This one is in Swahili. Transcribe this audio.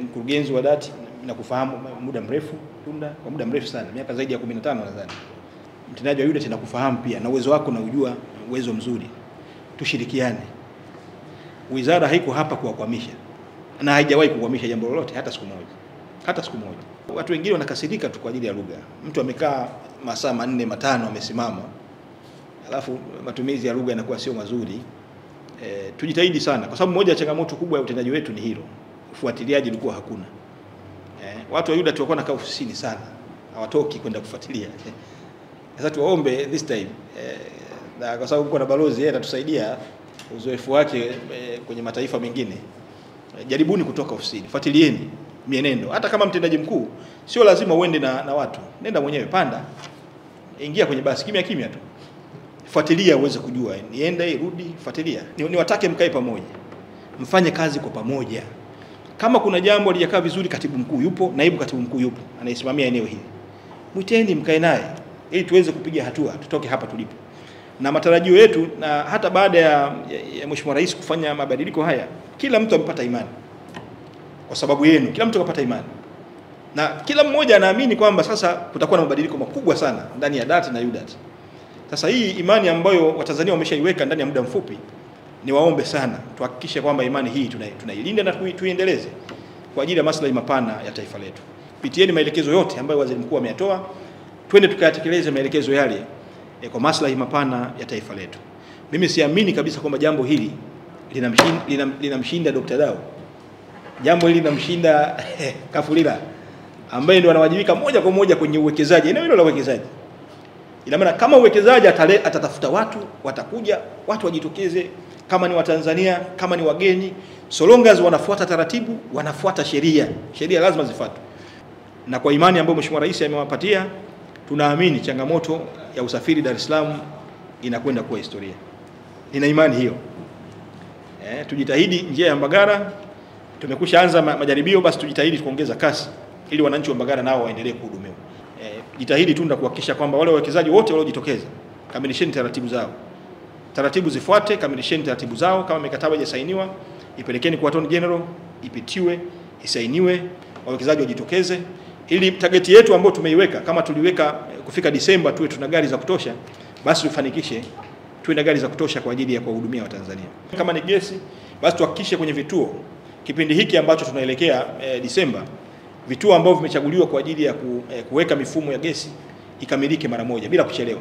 mkurugenzi wa dati na kufahamu muda mrefu Tunda, kwa muda mrefu sana, miaka zaidi ya 15 nadhani. Mtendaji wa UDART nakufahamu pia na uwezo wako na ujua uwezo mzuri. Tushirikiane. Wizara haiko hapa kuwakwamisha. Na haijawahi kukwamisha jambo lolote hata siku moja. Hata siku moja. Watu wengine wanakasirika tu kwa ajili ya lugha. Mtu amekaa masaa 4 5 amesimama. Alafu matumizi ya lugha yanakuwa sio mazuri. Tujitahidi sana kwa sababu moja ya changamoto kubwa ya utendaji wetu ni hilo. Ufuatiliaji ulikuwa hakuna. Watu wa UDART walikuwa wanakaa ofisini sana. Hawatoki kwenda kufuatilia. Sasa tuwaombe this time na kwa sababu kuna balozi yeye atatusaidia uzoefu wake kwenye mataifa mengine. Jaribuni kutoka ofisini, fuatilieni mienendo. Hata kama mtendaji mkuu sio lazima uende na watu. Nenda mwenyewe, panda. Ingia kwenye basi kimya kimya tu. Fuatilia uweze kujua. Niende irudi, fuatilia. Niwatake mkae pamoja. Mfanye kazi kwa pamoja. Kama kuna jambo halijakaa vizuri, katibu mkuu yupo, naibu katibu mkuu yupo, anayesimamia eneo hili. Mwiteni mkae naye ili tuweze kupiga hatua, tutoke hapa tulipo. Na matarajio yetu, na hata baada ya Mheshimiwa Rais kufanya mabadiliko haya, kila mtu amepata imani. Kwa sababu yenu, kila mtu akapata imani. Na kila mmoja anaamini kwamba sasa kutakuwa na mabadiliko makubwa sana ndani ya data na UDART. Sasa hii imani ambayo Watanzania wameshaiweka ndani ya muda mfupi, ni waombe sana tuhakikishe kwamba imani hii tunailinda na tuiendeleze kwa ajili ya maslahi mapana ya taifa letu. Pitieni maelekezo yote ambayo waziri mkuu ameyatoa, twende tukayatekeleze maelekezo yale kwa maslahi mapana ya taifa letu. Mimi siamini kabisa kwamba jambo hili linamshinda Dr. Dao. Jambo hili linamshinda Kafulila ambaye ndio anawajibika moja kwa moja kwenye uwekezaji. Eneo hilo la uwekezaji. Ina maana kama uwekezaji atatafuta watu, watakuja, watu wajitokeze, kama ni Watanzania, kama ni wageni, so long as wanafuata taratibu, wanafuata sheria. Sheria lazima zifuatwe. Na kwa imani ambayo Mheshimiwa Rais amewapatia, tunaamini changamoto ya usafiri Dar es Salaam inakwenda kuwa historia. Nina imani hiyo. Tujitahidi njia ya Mbagala, tumekushaanza majaribio, basi tujitahidi kuongeza kasi ili wananchi wa Mbagala nao waendelee kuhudumiwa. Jitahidi Tunda kuhakikisha kwamba wale wawekezaji wote waliojitokeza, kamilisheni taratibu zao. Taratibu zifuate, kamilisheni taratibu zao. Kama mikataba haijasainiwa, ipelekeni kwa Attorney General, ipitiwe, isainiwe, wawekezaji wajitokeze ili target yetu ambayo tumeiweka, kama tuliweka kufika Disemba tuwe tuna gari za kutosha, basi tufanikishe tuwe na gari za kutosha kwa ajili ya kuwahudumia Watanzania. Kama ni gesi, basi tuhakikishe kwenye vituo kipindi hiki ambacho tunaelekea Disemba, vituo ambavyo vimechaguliwa kwa ajili ya kuweka mifumo ya gesi ikamilike mara moja bila kuchelewa.